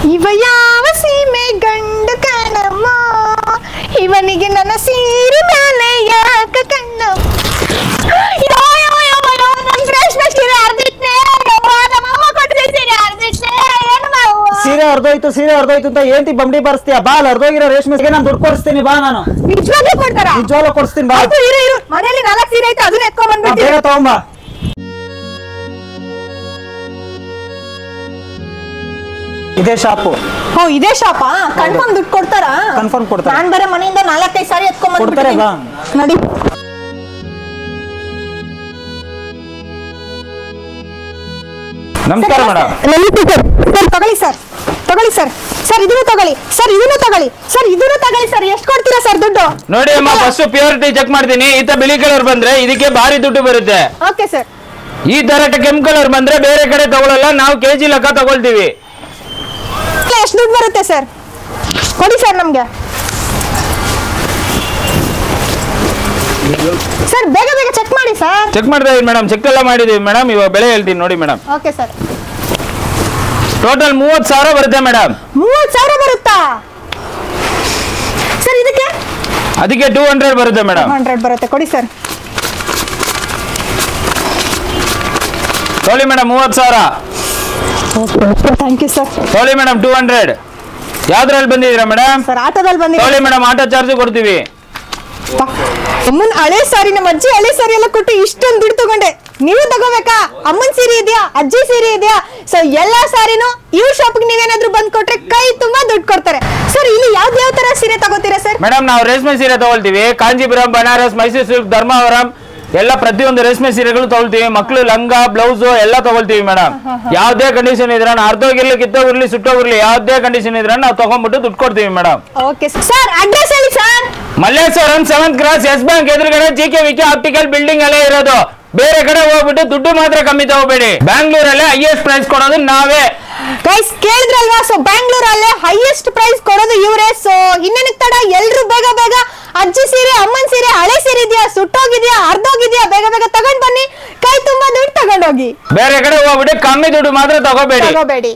ಇವ ಯಾವ ಸೀಮೆ ಗಂಡು ಕಣಮ್ಮ, ಇವನಿಗೆ ನನ್ನ ಸೀರೆ ಮೇಲೆ ಯಾಕ ಕಣ್ಣ. ಸೀರೆ ಅರ್ಧೋಯ್ತು ಅಂತ ఏంటి ಬಂಡಿ ಬರ್ಸ್ತೀಯ? ಬಾ, ಅರ್ಧೋಗಿರೋ ರೇಷ್ಮೆಗೆ ನಾನು ದುಡ್ಡು ಕೊಡಿಸ್ತೀನಿ. ಬಾ, ನಾನು ನಿಜವಾಗ್ಲೂ ಕೊಡ್ತಾರಾ? ನಿಜವಾಗ್ಲೂ ಕೊಡಿಸ್ತೀನಿ. ಬಾ, ಮನೇಲಿ 4 ಸೀರೆ ಐತೆ, ಅದನ್ನ ಎತ್ಕೊಂಡ್ ಬಂದ್ಬಿಡ್ತೀನಿ. ಬೇಗ ತಗೊಂಬಾ. ಇದೇ ಶಾಪು. ಓ, ಇದೇ ಶಾಪಾ? ಕನ್ಫರ್ಮ್ ದುಡ್ಡು ಕೊಡ್ತಾರಾ? ಕನ್ಫರ್ಮ್ ಕೊಡ್ತಾರೆ. ನಾನ್ ಬರೀ ಮನೆಯಿಂದ 4-5 ಸಾರಿ ಎತ್ಕೊಂಡ್ ಕೊಡ್ತಾರೆ. ಬಾ, ನೋಡಿ. ನಮಸ್ಕಾರ ಮೇಡಮ್. ತಗೊಳ್ಳಿ ಸರ್, ತಗೊಳ್ಳಿ ಸರ್. ಸರ್ ಇದನ್ನು ತಗೊಳ್ಳಿ, ಸರ್ ಇದನ್ನು ತಗೊಳ್ಳಿ, ಸರ್ ಇದನ್ನು ತಗೊಳ್ಳಿ. ಸರ್ ಎಷ್ಟು ಕೊಡ್ತೀರಾ ಸರ್ ದುಡ್ಡು? ನೋಡಿ ಅಮ್ಮ, ಫಸ್ಟ್ ಪ್ಯೂರಿಟಿ ಚೆಕ್ ಮಾಡ್ತೀನಿ. ಈ ತರ ಬಿಳಿ ಕಲರ್ ಬಂದ್ರೆ ಇದಕ್ಕೆ ಭಾರಿ ದುಡ್ಡು ಬರುತ್ತೆ. Okay sir. ಈ ತರ ಕೆಂಪು ಕಲರ್ ಬಂದ್ರೆ ಬೇರೆ ಕಡೆ ತಗೊಳ್ಳಲ್ಲ, ನಾವು ಕೆಜಿ ಲೆಕ್ಕ ತಗೊಳ್ತೀವಿ. ಎಷ್ಟು ದುಡ್ಡು ಬರುತ್ತೆ ಸರ್? ಕೊಡಿ ಸರ್ ನಮ್ಗೆ. ಸರ್ ಬೇಗ ಬೇಗ ಚೆಕ್ ಮಾಡಿ ಸರ್. ಚೆಕ್ ಮಾಡ್ತಾ ಇದೀವಿ ಮೇಡಮ್, ಚೆಕ್ ಎಲ್ಲ ಮಾಡಿದೀವಿ ಮೇಡಮ್. ಇವಾಗ ಬೆಲೆ ಹೇಳ್ತೀನಿ ನೋಡಿ ಮೇಡಮ್. Okay sir. ಟೋಟಲ್ 30,000 ಬರುತ್ತೆ ಮೇಡಮ್. 30,000 ಬರುತ್ತಾ ಸರ್? ಅದಕ್ಕೆ 200 ಬರುತ್ತೆ ಮೇಡಮ್. 200 ಬರುತ್ತೆ, ಕೊಡಿ ಸರ್. ತೊಗೊಳ್ಳಿ ಮೇಡಮ್, 30,000. Thank you sir. ತೊಗೊಳ್ಳಿ ಮೇಡಮ್, 200. ಯಾವ್ದ್ರಲ್ಲಿ ಬಂದಿದ್ದೀರಾ ಮೇಡಮ್? ಸರ್ ಆಟೋದಲ್ಲಿ ಬಂದಿದ್ದೀವಿ. ತೊಗೊಳ್ಳಿ ಮೇಡಮ್, ಆಟೋ ಚಾರ್ಜ್ ಕೊಡ್ತೀವಿ. ಅಮ್ಮನ್ ಹಳೆ ಸಾರಿ, ನಮ್ಮ ಅಜ್ಜಿ ಹಳೆ ಸಾರಿ ಎಲ್ಲ ಕೊಟ್ಟು ಇಷ್ಟೊಂದು ದುಡ್ಡು ತಗೊಂಡೆ. ನೀವು ತಗೋಬೇಕಾ? ಅಮ್ಮನ್ ಸೀರೆ ಇದೆಯಾ, ಅಜ್ಜಿ ಸೀರೆ ಇದೆಯಾ? ಸೊ ಎಲ್ಲಾ ಸಾರಿನೂ ಇವ್ರ ಶಾಪ್ಗೆ ನೀವೇನಾದ್ರೂ ಬಂದ್ ಕೊಟ್ರೆ ಕೈ ತುಂಬಾ ದುಡ್ಡು ಕೊಡ್ತಾರೆ. ಸರ್ ಇಲ್ಲಿ ಯಾವ ತರ ಸೀರೆ ತಗೋತೀರಾ ಸರ್? ಮೇಡಮ್ ನಾವು ರೇಷ್ಮೆ ಸೀರೆ ತಗೊಳ್ತೀವಿ. ಕಾಂಜೀಪುರಂ, ಬನಾರಸ್, ಮೈಸೂರು ಸಿಲ್ಕ್, ಧರ್ಮಾವರಂ ಎಲ್ಲ ಪ್ರತಿಯೊಂದು ರೇಷ್ಮೆ ಸೀರೆಗಳು ತಗೊಳ್ತೀವಿ. ಮಕ್ಕಳು ಲಂಗ, ಬ್ಲೌಸ್ ಎಲ್ಲ ತಗೊಳ್ತೀವಿ ಮೇಡಮ್. ಯಾವ್ದೇ ಕಂಡೀಷನ್ ಇದ್ರೆ, ಅರ್ಧೋಗಿರ್ಲಿ, ಕಿತ್ತೋಗಿರ್ಲಿ, ಸುಟ್ಟೋಗಿರ್ಲಿ, ಯಾವ್ದೇ ಕಂಡೀಷನ್ ಇದ್ರೆ ನಾವು ತಗೊಂಡ್ಬಿಟ್ಟು ದುಡ್ಡು ಕೊಡ್ತೀವಿ ಮೇಡಮ್. Okay sir. ಅಡ್ರೆಸ್ ಹೇಳಿ sir. Malleshwaram 7th cross, Yes Bank ಎದುರುಗಡೆ GK ಆಪ್ಟಿಕಲ್ ಬಿಲ್ಡಿಂಗ್ ಅಲ್ಲೇ ಇರೋದು. ಬೇರೆ ಕಡೆ ಹೋಗ್ಬಿಟ್ಟು ದುಡ್ಡು ಮಾತ್ರ ಕಮ್ಮಿ ತಗೋಬೇಡಿ. ಬ್ಯಾಂಗ್ಳೂರಲ್ಲೇ ಹೈಯೆಸ್ಟ್ ಪ್ರೈಸ್ ಕೊಡೋದು ನಾವೇ. ಗೈಸ್ ಕೇಳಿದ್ರಲ್ವಾ? ಸೊ ಬ್ಯಾಂಗ್ಳೂರಲ್ಲೇ ಹೈಯೆಸ್ಟ್ ಪ್ರೈಸ್ ಕೊಡೋದು ಇವರೇ. ಸೊ ಇನ್ನೇನಕ್ಕೆ ತಡ, ಎಲ್ರು ಬೇಗ ಬೇಗ ಅಜ್ಜಿ ಸೀರೆ, ಅಮ್ಮನ್ ಸೀರೆ, ಹಳೆ ಸೀರೆ ಇದೆಯಾ, ಸುಟ್ಟೋಗಿದ್ಯಾ, ಅರ್ಧೋಗಿದ್ಯಾ, ಬೇಗ ಬೇಗ ತಗೊಂಡ್ ಬನ್ನಿ. ಕೈ ತುಂಬಾ ದುಡ್ಡು ತಗೊಂಡೋಗಿ. ಬೇರೆ ಕಡೆ ಹೋಗ್ಬಿಟ್ಟು ಕಮ್ಮಿ ದುಡ್ಡು ಮಾತ್ರ ತಗೋಬೇಡಿ.